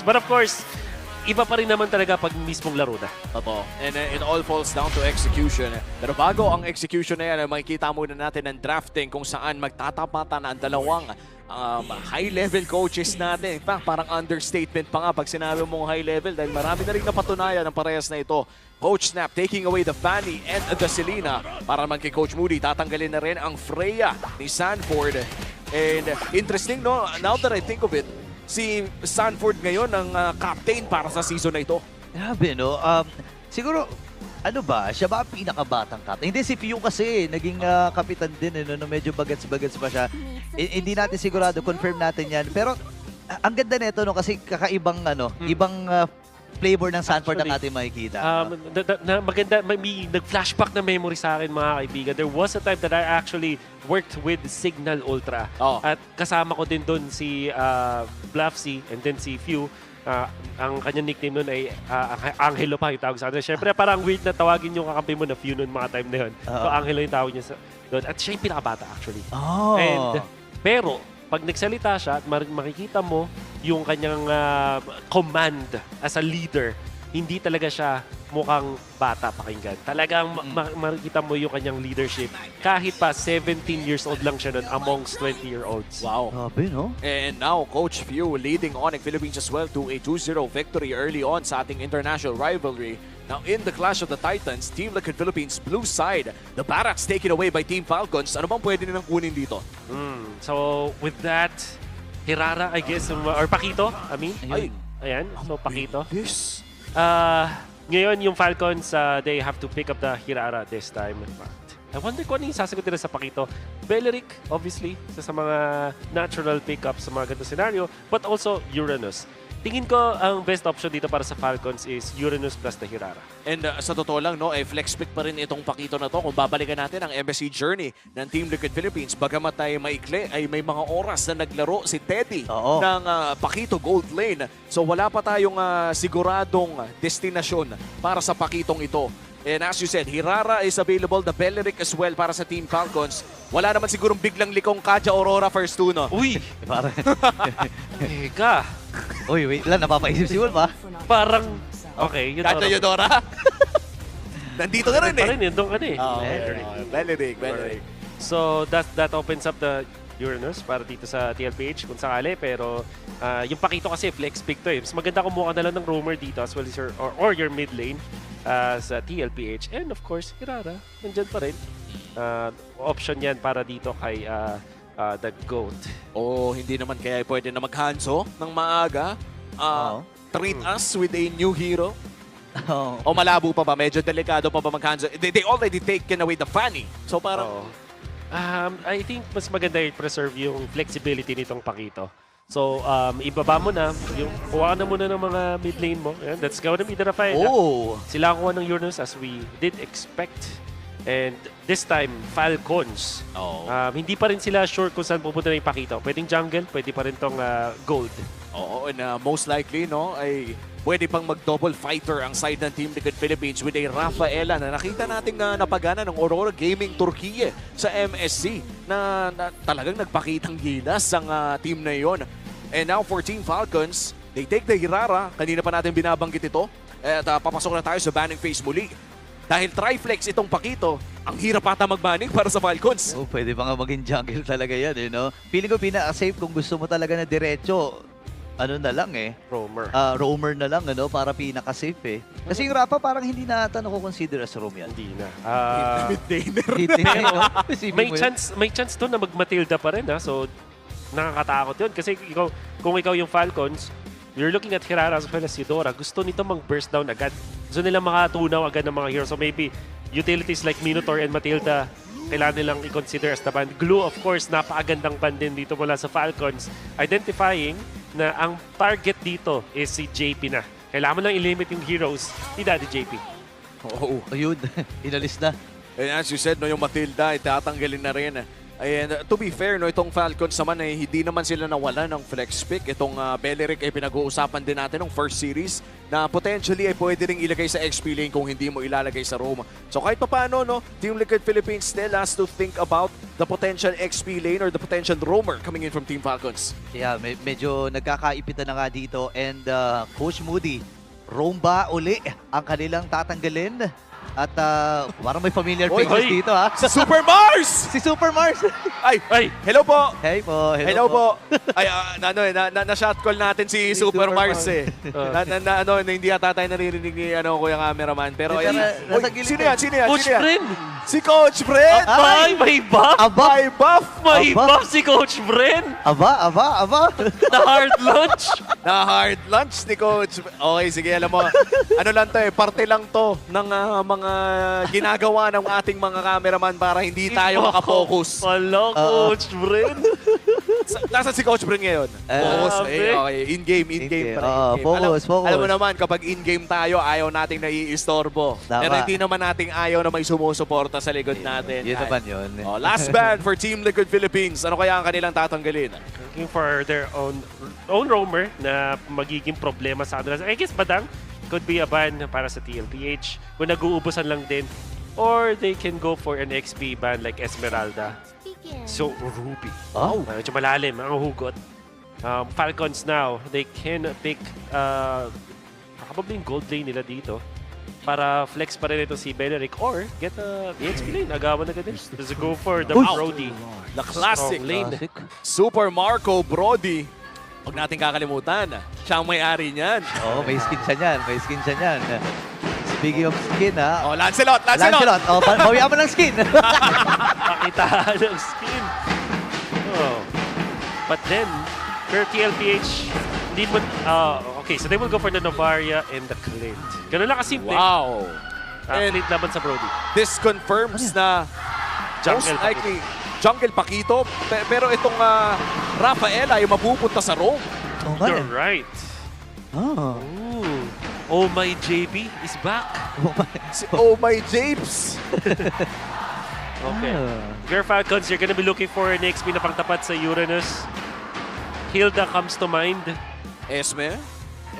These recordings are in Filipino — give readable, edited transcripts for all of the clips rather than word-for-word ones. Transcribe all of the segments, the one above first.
But of course, iba pa rin naman talaga pag mismong laro na. Totoo. And it all falls down to execution. Pero bago ang execution na yan, makikita muna natin ang drafting kung saan magtatapatan ang dalawang high-level coaches natin. In fact, parang understatement pa nga pag sinabi mong high-level dahil marami na rin napatunayan ang parehas na ito. Coach Snap taking away the Fanny and the Selena para naman kay Coach Moody. Tatanggalin na rin ang Freya ni Sanford. And interesting, no? Now that I think of it, si Sanford ngayon ang captain para sa season na ito. Grabe, no? Siguro, ano ba? Siya ba ang pinakabatang captain? Hindi, si Fiu kasi naging kapitan din, no? Medyo bagets-bagets pa siya. Hindi natin sigurado, confirm natin yan. Pero, ang ganda nito, no? Kasi kakaibang, ibang flavor ng Sanford ang ating makikita. Maganda, may nag-flashback na memory sa akin mga kaibigan. There was a time that I actually worked with Signal Ultra. Oh. At kasama ko din doon si Bluffsy and then si Few. Ang kanyang nickname nun ay Angelo pa yung tawag sa atin. Siyempre parang weird na tawagin yung kakampi mo na Few noon mga time na yun. So Angelo yung tawag niya doon. At siya yung pinakabata actually. Oh. Pero pag nagsalita siya at makikita mo yung kanyang command as a leader, hindi talaga siya mukhang bata pakinggan. Talagang makikita mo yung kanyang leadership. Kahit pa 17 years old lang siya nun amongst 20-year-olds. Wow. Grabe, no? And now, Coach Few leading Onyx Philippines as well to a 2-0 victory early on sa ating international rivalry. Now, in the Clash of the Titans, Team Liquid Philippines blue side, the Barracks taken away by Team Falcons. Ano bang pwede nilang kunin dito? So, with that, Hirara, I guess, or Pakito, I mean. Ay. Ayan, so Pakito. This. Ngayon, yung Falcons, they have to pick up the Hirara this time. I wonder kung ano yung sasagot nila sa Pakito. Beleric, obviously, sa mga natural pickups sa mga ganito scenario, but also Uranus. Tingin ko ang best option dito para sa Falcons is Uranus plus the Hirara. And sa totoo lang, no, flex pick pa rin itong Pakito na to. Kung babalikan natin ang MSC journey ng Team Liquid Philippines, bagamat ay maikli, ay may mga oras na naglaro si Teddy ng Pakito Gold Lane. So wala pa tayong siguradong destinasyon para sa Pakitong ito. And as you said, Hirara is available, the Beleric as well para sa Team Falcons. Wala naman sigurong biglang likong Kaja Aurora first two, no? Uy! Parang, Teka! uy, wait lang, napapaisip si Wolf, ha? Parang, okay, yun Kaja Eudora? Nandito na rin eh. Parin yun, doon ka na eh. Beleric. So that opens up the Uranus para dito sa TLPH kung sakali. Pero yung Pakito kasi flex pick to eh. Mas maganda kumuha ka na lang ng roamer dito as well as your mid lane sa TLPH. And of course, Hirara, nandyan pa rin. Option yan para dito kay the GOAT. Oh, hindi naman kaya pwede na maghanso ng maaga. Treat us with a new hero. O malabo pa ba? Medyo delikado pa ba maghanso? They already taken away the Fanny. So parang... I think mas maganda i-preserve yung flexibility nitong Pakito. So, ibaba mo na, yung kuha na muna ng mga mid lane mo. And that's gonna be the Rafaela. Sila ang kuha ng Uranus as we did expect. And this time, Falcons. Hindi pa rin sila sure kung saan pupunta na yung Pakito. Pwedeng jungle, pwede pa rin tong gold. Oo, and most likely, no, ay pwede pang mag-double fighter ang side ng Team Liquid Philippines with a Rafaela na nakita nating napagana ng Aurora Gaming Turkey sa MSC na talagang nagpakitang gilas ang team na yon. And now for Team Falcons, they take the Hirara. Kanina pa natin binabanggit ito. At papasok na tayo sa banning phase muli. Dahil triflex itong Pakito, ang hirap ata mag-banning para sa Falcons. Pwede pa nga maging jungle talaga yan, eh, no? Feeling ko pinaka-safe kung gusto mo talaga na diretso. Ano na lang Roamer. Roamer na lang, ano, para pinaka-safe eh. Kasi yung Rafa parang hindi na ata consider as roam yan. Hindi na. May chance to na mag-Matilda pa rin, ha? So, nakakatakot yun. Kasi kung ikaw yung Falcons, you're looking at Hirara as well as Eudora, gusto nito mag-burst down agad. Gusto nila makatunaw agad ng mga heroes. So maybe utilities like Minotaur and Matilda, kailangan nilang i-consider as the band. Glue, of course, napakagandang band din dito mula sa Falcons. Identifying na ang target dito is si JP na. Kailangan mo lang i-limit yung heroes ni Daddy JP. Oo. Ayun, inalis na. And as you said, no, yung Matilda, itatanggalin na rin And to be fair, no, itong Falcons naman ay hindi naman sila nawala ng flex pick. Itong Beleric ay pinag-uusapan din natin ng first series na potentially ay pwede ring ilagay sa XP lane kung hindi mo ilalagay sa Rome. So kahit paano, no, Team Liquid Philippines still has to think about the potential XP lane or the potential roamer coming in from Team Falcons. Yeah, medyo nagkakaipitan na nga dito. And Coach Moody, Rome ba uli ang kanilang tatanggalin? At parang may familiar Oy, faces oy. dito ha. Super Mars! Si Super Mars. Ay, hello po! Hey po, Hello po. Ay, na-shot call natin si Super Mars eh. Hindi yata tayo naririnig ni Kuya Cameraman. Pero ayan. Nasa Uy, gilid sino eh. yan? Sino yan? Coach Sino yan? Bren! Si Coach Bren! Ay, may buff! Aba, May buff! May Aba. buff si Coach Bren! aba. Na hard lunch! Na hard lunch ni Coach. Okay, sige, alam mo. Ano lang to eh, parte lang to ng mga ginagawa ng ating mga cameraman para hindi tayo makafocus. Hello, Coach Bren! Nasaan si Coach Bren ngayon? Focus. Grabe. Okay, in-game In-game. pa rin, in-game. Focus, focus. Alam mo naman, kapag in-game tayo, ayaw nating naiistorbo. Tama. Pero hindi naman nating ayaw na may sumusuporta sa likod natin. Yun naman yun. Oh, last ban for Team Liquid Philippines. Ano kaya ang kanilang tatanggalin? Looking for their own roamer na magiging problema sa kanila. I guess Badang could be a ban para sa TLPH kung nag-uubusan lang din. Or they can go for an XP ban like Esmeralda. So, Ruby. Oh. Medyo malalim ang hugot. Falcons now, they can pick probably yung gold lane nila dito para flex pa rin ito si Beleric or get the XP lane. Agawan na ganun. Let's go for the Uy! Brody. The classic Strong lane. Super Marco Brody. Huwag natin kakalimutan. Siya ang may-ari niyan. Oh, may skin siya niyan. May skin siya niyan. Speaking of skin ha. Oh, Lancelot! Lancelot. Oh, bawian mo ng skin. Pakitaan ng skin. Oh. But then, per TLPH, hindi mo... okay, so they will go for the Novaria and the Clint. Ganun lang kasimple. Wow! And Clint laban sa Brody. this confirms na most Jungle likely Jungle Pakito. Pero itong Rafaela ay mapupunta sa Rome. Oh, nga You're eh. right. Oh. Ooh. Oh my JB is back. Si Oh My Japes! Okay. Your Falcons, you're gonna be looking for an XP na pangtapat sa Uranus. Hilda comes to mind. Esme?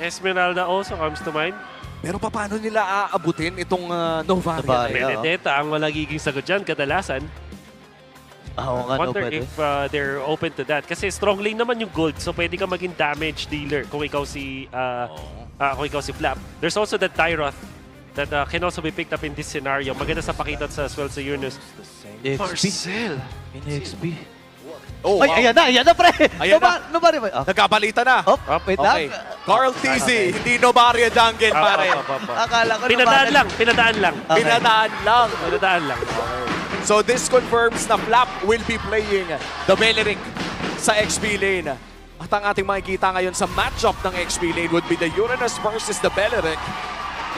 Esmeralda also comes to mind. Pero paano nila aabutin itong Novaria? Novaria. Yeah. Benedetta ang malagiging sagot dyan kadalasan. Oo nga, no, Wonder pwede. if they're open to that. Kasi strong lane naman yung gold, so pwede ka maging damage dealer kung ikaw si Flap. There's also the Tyroth that can also be picked up in this scenario. Maganda sa pakita sa as well sa Uranus. XP. Marcel! XP. Oh, Ay, wow. ayan na, pre. Ayan na. Nobody ba? Nagkabalita na. Oh, wait Okay. lang. Carl TZ, hindi Novaria Jungle, pare. Akala ko Pinadaan lang, pinadaan lang. Okay. Pinadaan lang. Pinadaan lang. So this confirms na Flap will be playing the Beleric sa XP lane. At ang ating makikita ngayon sa matchup ng XP lane would be the Uranus versus the Beleric.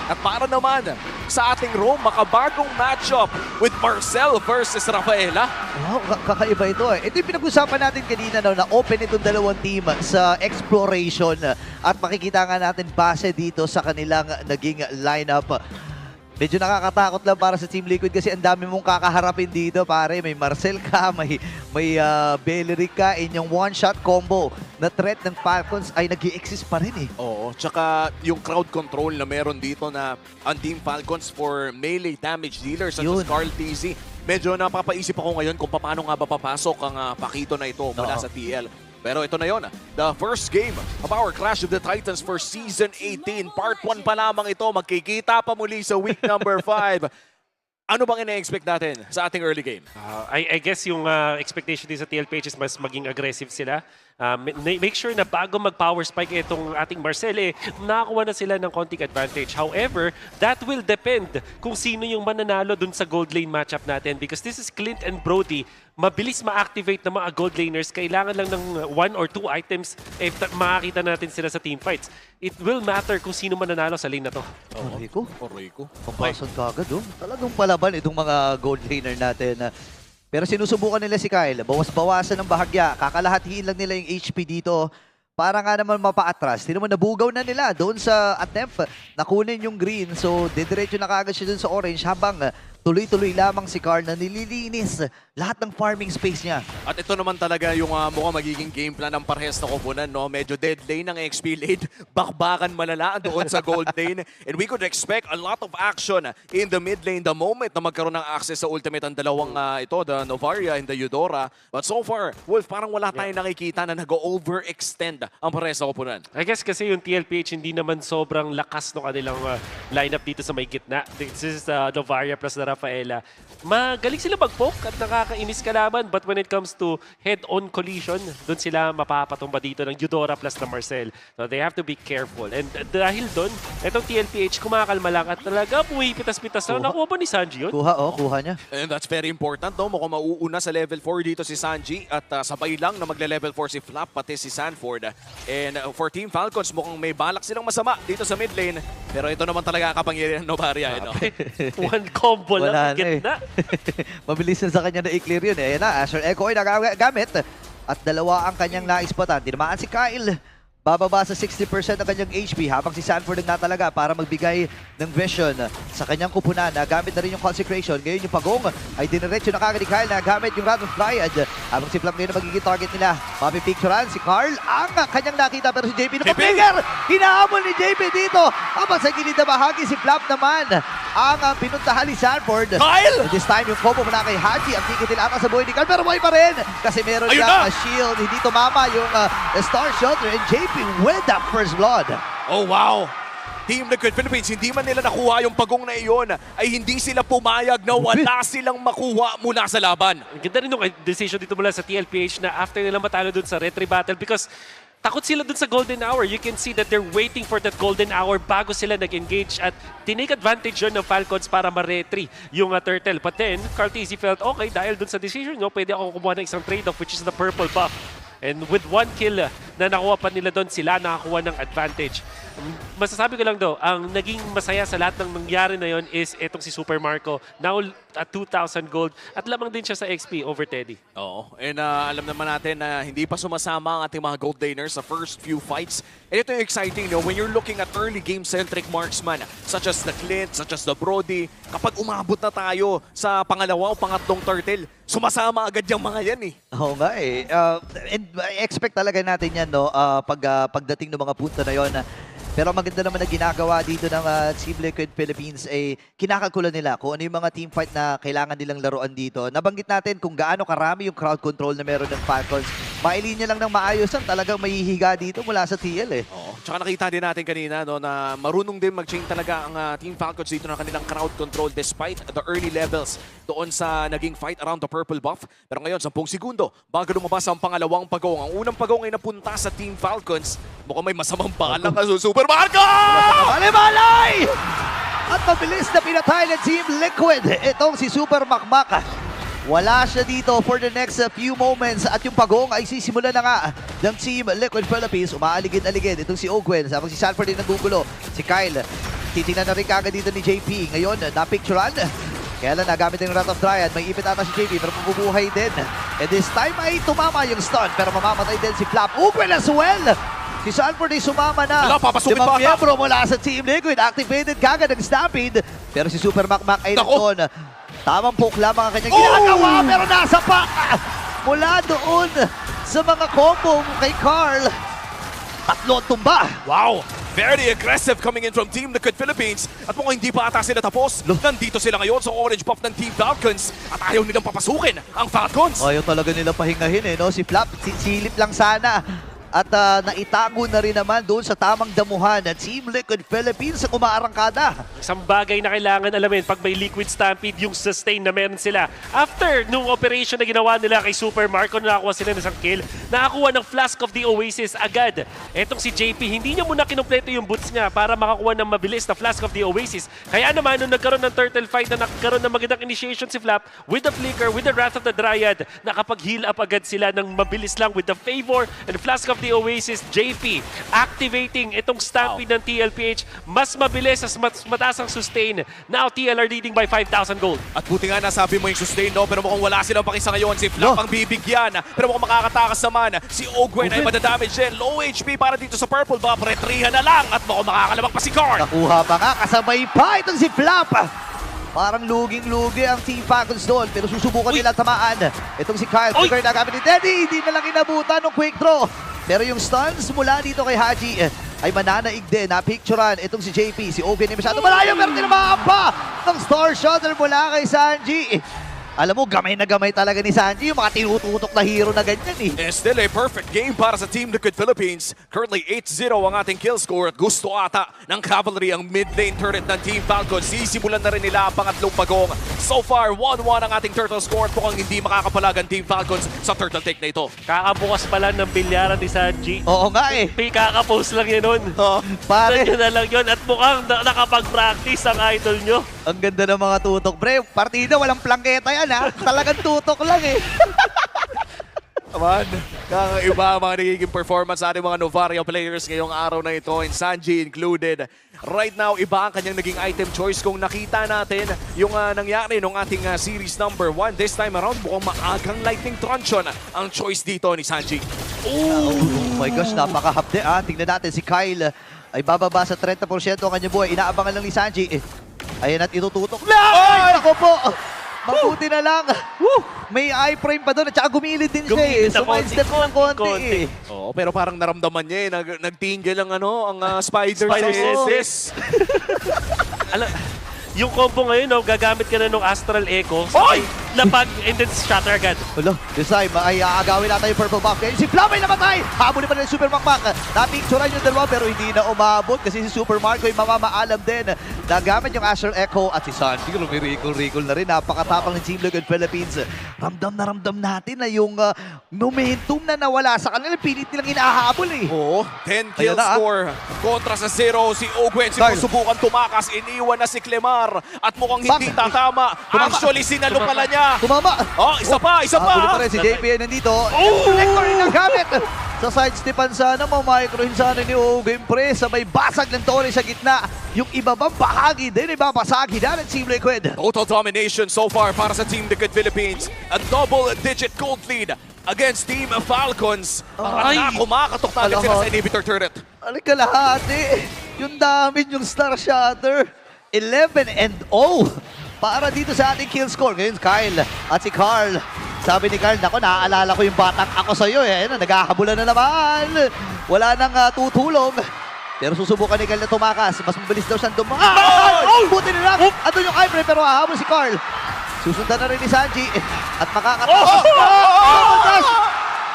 At para naman sa ating Rome, makabagong matchup with Marcel versus Rafaela. Wow, kakaiba ito eh. Ito yung pinag-usapan natin kanina no, na open itong dalawang team sa exploration. At makikita nga natin base dito sa kanilang naging lineup. Medyo nakakatakot lang para sa Team Liquid kasi ang dami mong kakaharapin dito, pare. May Marcel ka, may Beleric ka, inyong one-shot combo na threat ng Falcons ay nag-i-exist pa rin eh. Oo, tsaka yung crowd control na meron dito na ang Team Falcons for melee damage dealers such Yun. as Carl TZ. Medyo napapaisip ako ngayon kung paano nga ba papasok ang Pakito na ito mula Oo. sa TL. Pero ito na yon, the first game of our Clash of the Titans for Season 18. Part 1 pa lamang ito. Magkikita pa muli sa week number 5. Ano bang ina-expect natin sa ating early game? I guess yung expectation din sa TLPH is mas maging aggressive sila. Make sure na bago mag-power spike itong ating Marcel, nakakuha na sila ng konting advantage. However, that will depend kung sino yung mananalo dun sa gold lane matchup natin. Because this is Clint and Brody. Mabilis ma-activate ng mga gold laners. Kailangan lang ng 1 or 2 items if makakita natin sila sa team fights. It will matter kung sino mananalo sa lane na to. Rico, Rico. pampasan ka agad oh. Talagang palaban itong mga gold laner natin. Pero sinusubukan nila si Kyle. Bawas-bawasan ng bahagya. Kakalahatiin lang nila yung HP dito. Para nga naman mapa-atras. Hindi naman nabugaw na nila doon sa attempt na kunin yung green. So, didiretso na kagad siya doon sa orange habang Tuloy-tuloy lamang si Carl na nililinis lahat ng farming space niya. At ito naman talaga yung mukhang magiging game plan ng parehas na koponan, no? Medyo dead lane ng XP lane, bakbakan malala doon sa gold lane. And we could expect a lot of action in the mid lane the moment na magkaroon ng access sa ultimate ang dalawang the Novaria and the Eudora. But so far, Wolf, parang wala tayong nakikita na nag-overextend ang parehas na koponan. I guess kasi yung TLPH hindi naman sobrang lakas ng kanilang lineup dito sa may gitna. This is Novaria plus na Rafaela. Magaling sila mag-poke at nakakainis kalaban, but when it comes to head-on collision, doon sila mapapatumba dito ng Eudora plus na Marcel. So they have to be careful. And dahil doon, itong TLPH kumakalma lang at talaga pumipitas-pitas na. Nakuha ba ni Sanji yun? Kuha niya. And that's very important, no? Mukhang mauuna sa level 4 dito si Sanji at sabay lang na magle-level 4 si Flap pati si Sanford. And for Team Falcons, mukhang may balak silang masama dito sa mid lane. Pero ito naman talaga ang kapangyarihan ng Novaria. No? One combo Wala lang, gitna. Mabilis na sa kanya na i-clear yun. Ayan na, Asher Echo ay nagagamit. At dalawa ang kanyang naispatan. Tinamaan si Kyle. Bababa sa 60% ang kanyang HP habang si Sanford ang natalaga para magbigay ng vision sa kanyang kupunan. Nagamit na rin yung Consecration. Ngayon yung Pagong ay diniretso na kagad ni Kyle. Nagamit yung Wrath of Dryad. Habang si Flap ngayon ang magiging target nila. Mapipicturean si Carl ang kanyang nakita pero si JP na pa-finger. Hinahamon ni JP dito. Habang sa gilid na bahagi si Flap naman ang pinuntahan ni Sanford. Kyle! And this time yung combo muna kay Haji. Ang tikitil ata sa buhay ni Carl pero buhay pa rin. Kasi meron Ayun siyang na! shield. Hindi tumama yung Star Shelter and JP with that first blood. Oh, wow! Team Liquid Philippines, hindi man nila nakuha yung Pagong na iyon, ay hindi sila pumayag na wala silang makuha mula sa laban. Ang ganda rin yung decision dito mula sa TLPH na after nila matalo dun sa retry battle because takot sila dun sa golden hour. You can see that they're waiting for that golden hour bago sila nag-engage at tinake advantage yun ng Falcons para ma-retry yung turtle. But then, Carl TZ felt, okay, dahil dun sa decision nyo, pwede ako kumuha ng isang trade-off which is the purple buff. And with one kill na nakuha pa nila doon, sila nakakuha ng advantage. Masasabi ko lang daw, ang naging masaya sa lahat ng nangyari na yon is etong si Super Marco. Now at 2,000 gold at lamang din siya sa XP over Teddy. Oo. And alam naman natin na hindi pa sumasama ang ating mga gold laners sa first few fights. And ito yung exciting, no? When you're looking at early game-centric marksman, such as the Clint, such as the Brody, kapag umabot na tayo sa pangalawa o pangatlong turtle, sumasama agad yung mga yan eh. Oo nga eh. And expect talaga natin yan, no? Pagdating ng mga punto na yon. Pero maganda naman na ginagawa dito ng Team Liquid Philippines ay kinakalkula nila kung ano yung mga team fight na kailangan nilang laruan dito. Nabanggit natin kung gaano karami yung crowd control na meron ng Falcons. Mailinya lang ng maayos ang talagang mahihiga dito mula sa TL eh. Oo. Tsaka nakita din natin kanina, no, na marunong din mag-change talaga ang Team Falcons dito ng kanilang crowd control despite the early levels doon sa naging fight around the purple buff. Pero ngayon, 10 segundo bago lumabas ang pangalawang Pagong. Ang unang Pagong ay napunta sa Team Falcons. Mukhang may masamang balak sa Super Marco! Malay-malay! At mabilis na pinatay ng Team Liquid. Itong si Super Makmak. Wala siya dito for the next few moments. At yung Pagong ay sisimula na nga ng Team Liquid Philippines. Umaaligid-aligid. Itong si Ogwen. Sabang si Sanford din nagugulo. Si Kyle. Titingnan na rin kagad dito ni JP. Ngayon, napicturean. Kaya lang nagamit yung Wrath of Dryad. May ipit ata si JP pero mabubuhay din. And this time ay tumama yung stun. Pero mamamatay din si Flap. Ogwen as well! Si Sanford ay sumama na. Wala, papasukit pa. Limang miyembro mula sa Team Liquid. Activated kagad ang Stampede. Pero si Super Makmak ay nandun. Tamang poke lamang ang kanyang ginagawa. Pero nasa pa. Mula doon sa mga combo kay Carl. Tatlo ang tumba. Wow! Very aggressive coming in from Team Liquid Philippines. At mukhang hindi pa ata sila tapos. Nandito sila ngayon sa orange buff ng Team Falcons. At ayaw nilang papasukin ang Falcons. Ayaw talaga nilang pahingahin eh, no? Si Flap, silip lang sana. At naitago na rin naman doon sa tamang damuhan at Team Liquid Philippines sa umaarangkada. Isang bagay na kailangan alamin pag may Liquid Stampede yung sustain na meron sila. After nung operation na ginawa nila kay Super Marco, nakakuha sila ng isang kill, nakakuha ng Flask of the Oasis agad. Etong si JP, hindi niya muna kinumpleto yung boots niya para makakuha ng mabilis na Flask of the Oasis. Kaya naman, nung nagkaroon ng turtle fight na nagkaroon ng magandang initiation si Flap, with the Flicker, with the Wrath of the Dryad, nakapag-heal up agad sila ng mabilis lang with the Favor and Flask of the Oasis. JP activating itong Stampede ng TLPH. Mas mabilis, mas mataas ang sustain. Now TL are leading by 5,000 gold. At buti nga nasabi mo yung sustain, no? Pero mukhang wala silang pakisa ngayon. Si Flap ang bibigyan. Pero mukhang makakatakas naman. Si Ogwen ay madadamage din. Low HP para dito sa purple buff. Retrihan na lang. At mukhang makakalabak pa si Carl. Nakuha pa nga, kasabay pa itong si Flap. Parang luging-lugi ang Team Falcons doon, pero susubukan nila tamaan. Itong si Kyle, trigger na gamit ni Teddy, hindi na lang inabutan ng quick draw. Pero yung stuns mula dito kay Haji ay mananaig din. Napicturan itong si JP, si Ogen ay masyado malayo, pero tinamaan pa ng Star Shuttle mula kay Sanji. Alam mo, gamay na gamay talaga ni Sanji, yung mga tinututok na hero na ganyan eh. And still a perfect game para sa Team Liquid Philippines. Currently 8-0 ang ating kill score at gusto ata ng Cavalry ang mid lane turret ng Team Falcons. Sisimulan na rin nila ang pangatlong pagong. So far, 1-1 ang ating turtle score at mukhang hindi makakapalag ang Team Falcons sa turtle take na ito. Kakabukas pa lang ng bilyaran ni Sanji. Oo nga eh. Kakapost lang yun nun. Pare, Yun na lang yun. At mukhang nakapag-practice ang idol nyo. ang ganda ng mga tutok. Pre, partida, walang plangketa yan ha. Talagang tutok lang eh. Naman, kakaiba ang mga nagiging performance sa ating mga Novaria players ngayong araw na ito, and Sanji included. Right now, iba ang kanyang naging item choice kung nakita natin yung nangyari nung ating series number 1. This time around, mukhang maagang lightning truncheon ang choice dito ni Sanji. Oh my gosh, napakahapde ah. Tingnan natin si Kyle ay bababa sa 30% ang kanyang buhay. Inaabangan lang ni Sanji. Ayan at itututok lang! Ay, ako po! Mabuti na lang. May iframe pa doon at saka gumilid din siya eh. Gumilid na So, may step ng konti konti. eh. Oo, pero parang naramdaman niya eh. Nagtinggil ang spider Spider senses. Alam, yung combo ngayon, no, gagamit ka na ng Astral Echo. Oy! Lapag and then shatter agad. Hello, this time ay aagawin natin yung purple buff. Kaya si Flam ay namatay! Habulin pa rin yung Super Makmak. Napicturan yung dalawa pero hindi na umabot kasi si Super Marco ay mamamaalam din. Nagamit yung Astral Echo at si Sanji. Rumirikol-rikol na rin. Napakatapang ng Team Liquid Philippines. Ramdam na ramdam natin na yung momentum na nawala sa kanila. Pilit nilang inahabol eh. Oo, 10 kill Ayan na, score kontra sa 0. Si Ogwen sinusubukan tumakas. Iniwan na si Clemar at mukhang hindi tatama. Actually, sinalo pala niya. Tumama! Oh, isa pa, isa Habulin pa pa. rin si JP ay nandito. Reflector rin ang gamit! Sa sidestepan sana, mamicrohin sana ni Ogen pre. Sabay basag ng Torre sa gitna. Yung ibabang bahagi din, ibabasagi na ng Team Liquid. Total domination so far para sa Team Liquid Philippines. A double-digit gold lead against Team Falcons. Ay! Kumakatok na agad sila sa inhibitor turret. Alika kalahati. Yung dami yung Star Shatter. 11-0 para dito sa ating kill score. Ngayon, Kyle at si Carl. Sabi ni Carl, nako, naaalala ko yung batang ako sa'yo. Eh. Naghahabulan na naman. Wala nang tutulong. Pero susubukan ni Carl na tumakas. Mas mabilis daw siyang dumaan. Buti na lang. Andun yung iframe pero hahabol si Carl. Susundan na rin ni Sanji. At makakatakas.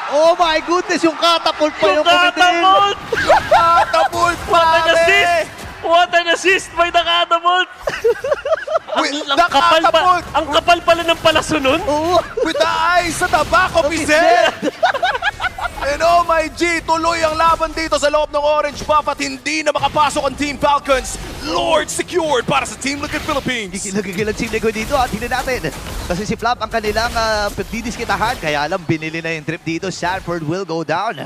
Oh my goodness, yung catapult pa yung kumitin. Catapult, What an pare! assist! What an assist by the catapult! Wait, ang kapal pa, catapult! ang kapal pala ng palaso nun. Oo. With the eyes sa tabako, Pizel! And oh my G, tuloy ang laban dito sa loob ng orange buff at hindi na makapasok ang Team Falcons. Lord secured para sa Team Liquid Philippines. Nagigilag si Liquid dito at hindi natin. Kasi si Flap ang kanilang didiskitahan. Kaya alam, binili na yung trip dito. Sanford will go down.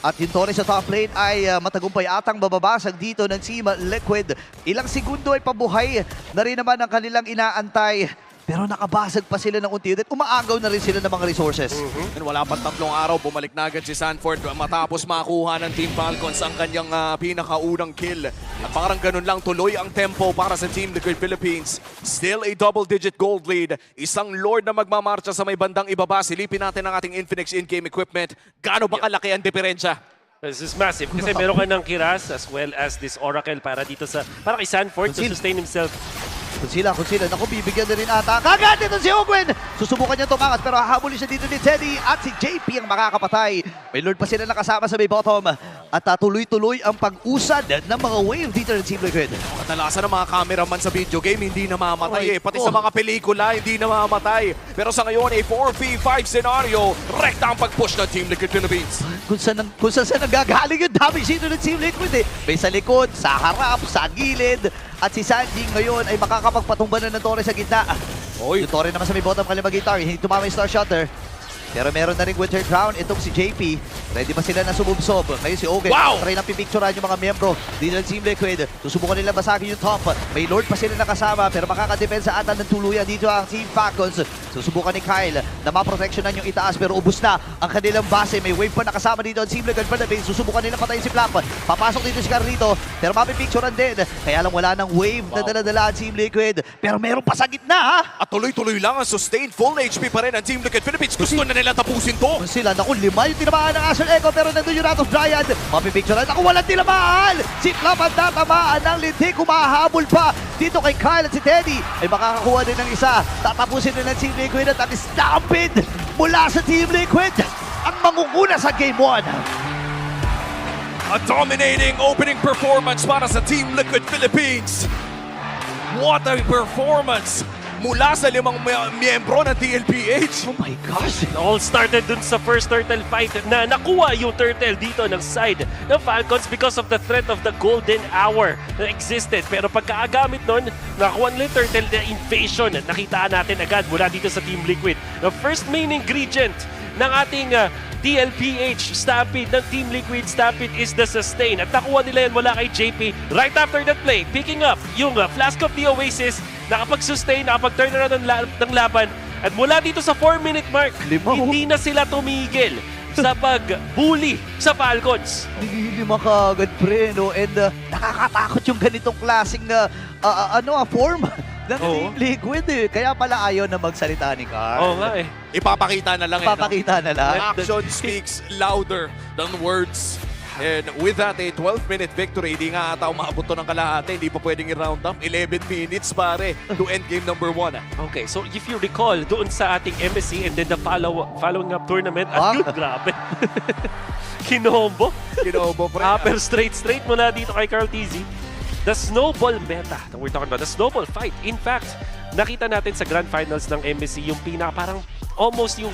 At yung Torre sa top lane ay matagumpay atang bababasag dito ng Team Liquid. Ilang segundo ay pabuhay na rin naman ang kanilang inaantay. Pero nakabasag pa sila ng unti-unti. Umaagaw na rin sila ng mga resources. And wala pa 3 araw, bumalik na agad si Sanford matapos makuha ng Team Falcons ang kanyang pinakaunang kill. At parang ganun lang tuloy ang tempo para sa Team Liquid Philippines. Still a double-digit gold lead. Isang Lord na magmamarcha sa may bandang ibaba. Silipin natin ang ating Infinix in-game equipment. Gaano ba kalaki ang diferensya? This is massive kasi meron ka ng Kiraz as well as this Oracle para dito sa para kay Sanford to sustain himself. Kung sila. Naku, bibigyan na rin ata. Kagad dito si Ogwen! Susubukan niya tumakas pero hahabulin siya dito ni Teddy at si JP ang makakapatay. May Lord pa sila nakasama sa may bottom. At tuloy-tuloy ang pag-usad ng mga wave dito ng Team Liquid. Kadalasan ng mga cameraman sa video game hindi namamatay Ay, Pati sa mga pelikula hindi namamatay. Pero sa ngayon ay 4v5 scenario. Rekta ang pag-push ng Team Liquid Philippines. Kung saan nagagaling yung damage dito ng Team Liquid eh. May sa likod, sa harap, sa gilid. At si Sanji ngayon ay makakapagpatumba na ng Torre sa gitna. Yung Torre naman sa may bottom kalimagitar. Hindi tumama yung Star Shutter. Pero meron na rin Winter Crown itong si JP. Ready ba sila na sumubsob? Ngayon si Ogen, Wow! try na pipicturean yung mga miyembro dito ng Team Liquid. Susubukan nila basagin yung top. May Lord pa sila nakasama pero makakadepensa ata ng tuluyan dito ang Team Falcons. Susubukan ni Kyle na maproteksyonan yung itaas pero ubus na ang kanilang base. May wave pa nakasama dito ang Team Liquid. Susubukan nila patayin si Flap. Papasok dito si Carlito pero mapipicturean din. Kaya lang wala ng wave na dala-dala ang Team Liquid. Pero meron pa sa gitna ha! At tuloy-tuloy lang ang sustained full HP pa rin ang Team Liquid Philippines. Gusto na nila tapusin to. Sila, naku, 5 yung tinamaan ng Asher Echo pero nandun yung Ratos Giant. Mapipicturean, naku, walang tinamaan! Si Flap ang tatamaan ng lintik, kumahabol pa dito kay Kyle at si Teddy ay makakakuha din ng isa. Tatapusin din ng Team Liquid at ang stampede mula sa Team Liquid ang mangunguna sa Game 1. A dominating opening performance para sa Team Liquid Philippines. What a performance mula sa 5 miyembro ng TLPH. Oh my gosh! It all started dun sa first turtle fight na nakuha yung turtle dito ng side ng Falcons because of the threat of the golden hour na existed. Pero pagkaagamit nun, nakuha nila yung turtle na invasion. Nakitaan natin agad mula dito sa Team Liquid. The first main ingredient ng ating TLPH Stampede ng Team Liquid Stampede is the sustain. At nakuha nila yan mula kay JP right after that play. Picking up yung Flask of the Oasis, nakapag-sustain, nakapag-turn around ng laban. At mula dito sa 4-minute mark, hindi na sila tumigil sa pag-bully sa Falcons. Nililima ka agad, pre, no? And nakakatakot yung ganitong klaseng na form ng Team Liquid eh. Kaya pala ayaw na magsalita ni Carl. Oo nga eh. Ipapakita na lang. Papakita na lang. Action speaks louder than words. And with that, a 12-minute victory. Hindi nga ata umabot to ng kalahati. Hindi pa pwedeng i-round up. 11 minutes, pare, to end game number 1. Okay, so if you recall, doon sa ating MSC and then the following up tournament, grabe. Kinombo. Kinombo, pre. Upper straight mula dito kay Carl TZ. The snowball meta that we're talking about, the snowball fight. In fact, nakita natin sa grand finals ng MSC yung parang almost yung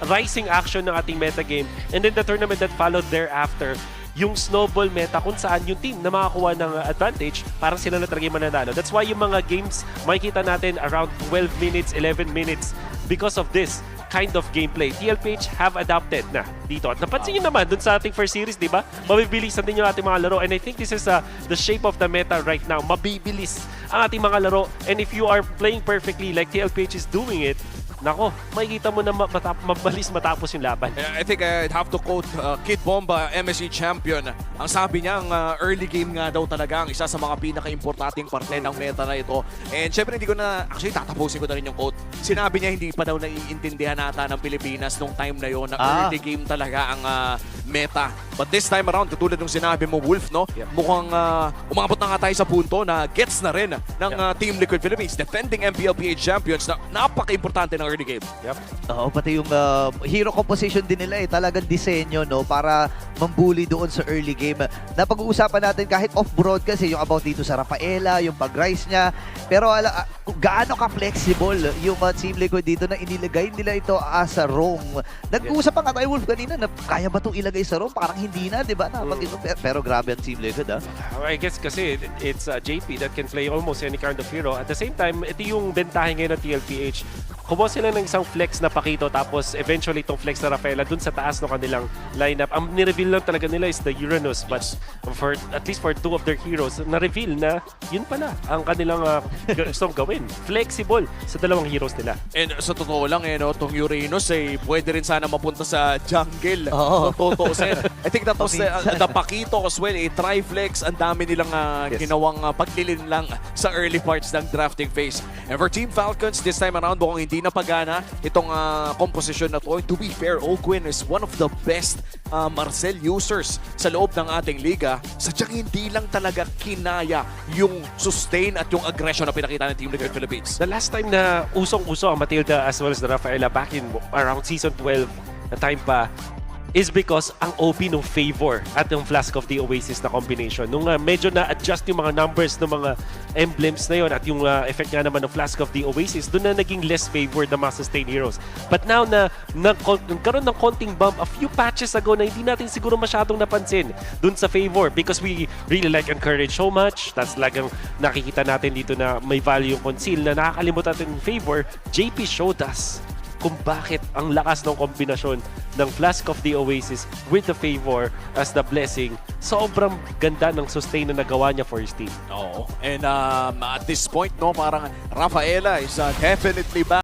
rising action ng ating meta game. And then the tournament that followed thereafter, yung snowball meta kung saan yung team na makakuha ng advantage, parang sila na talaga yung mananalo. That's why yung mga games, makikita natin around 12 minutes, 11 minutes because of this kind of gameplay. TLPH have adapted na dito. At napansin nyo naman dun sa ating first series, di ba? Mabibilisan din yung ating mga laro. And I think this is the shape of the meta right now. Mabibilis ang ating mga laro. And if you are playing perfectly like TLPH is doing it, nako, makikita mo na mabalis matapos yung laban. I think I'd have to quote Kid Bomba, MSC champion. Ang sabi niya, ang early game nga daw talaga ang isa sa mga pinaka-importanting parte ng meta na ito. And syempre hindi ko na, actually tatapusin ko na rin yung quote. Sinabi niya hindi pa daw naiintindihan nata ng Pilipinas nung time na yon na early game talaga ang meta. But this time around, katulad ng sinabi mo, Wolf, no? Yeah. Mukhang umabot na nga tayo sa punto na gets na rin ng Team Liquid Philippines, defending MPLPH champions na napaka-importante ng early game. Yep. Oo, pati yung hero composition din nila talagang disenyo, no, para mambuli doon sa early game. Napag-uusapan natin kahit off-broad kasi yung about dito sa Rafaela, yung pag-rise niya. Pero gaano ka-flexible yung Team Liquid dito na inilagay nila ito as a roam. Nag-uusap pa nga tayo, Wolf, kanina na kaya ba itong ilagay sa roam? Parang hindi na, di ba? Pero grabe ang Team Liquid, I guess kasi it's JP that can play almost any kind of hero. At the same time, ito yung bentahe ngayon ng TLPH. Kumuha sila ng isang flex na Pakito tapos eventually itong flex na Rafaela dun sa taas ng kanilang lineup. Ang nireveal lang talaga nila is the Uranus, but for at least for 2 of their heroes, na-reveal na yun pala ang kanilang gustong gawin. Flexible sa 2 heroes nila. And sa totoo lang, no, itong Uranus pwede rin sana mapunta sa jungle. Oo. Totoo, sir. I think that was the Pakito as well, Triflex. Ang dami nilang ginawang paglilin lang sa early parts ng drafting phase. And for Team Falcons, this time around, mukhang hindi na pagana itong composition na to. To be fair, Ogwin is one of the best Marcel users sa loob ng ating liga. Sadyang hindi lang talaga kinaya yung sustain at yung aggression na pinakita ng Team Liquid Philippines. The last time na usong-uso ang Matilda as well as the Rafaela back in around season 12 na time pa is because ang OP nung Favor at yung Flask of the Oasis na combination. Nung medyo na-adjust yung mga numbers ng mga emblems na yon at yung effect nga naman ng Flask of the Oasis, doon na naging less favored ng mga sustained heroes. But now na nagkaroon ng konting bump a few patches ago na hindi natin siguro masyadong napansin doon sa Favor because we really like Encourage so much. That's lagang nakikita natin dito na may value yung Conceal na nakakalimutan natin yung Favor. JP showed us kung bakit ang lakas ng kombinasyon ng Flask of the Oasis with the Favor as the Blessing. Sobrang ganda ng sustain na nagawa niya for his team. Oo. And at this point, no, parang Rafaela is definitely back.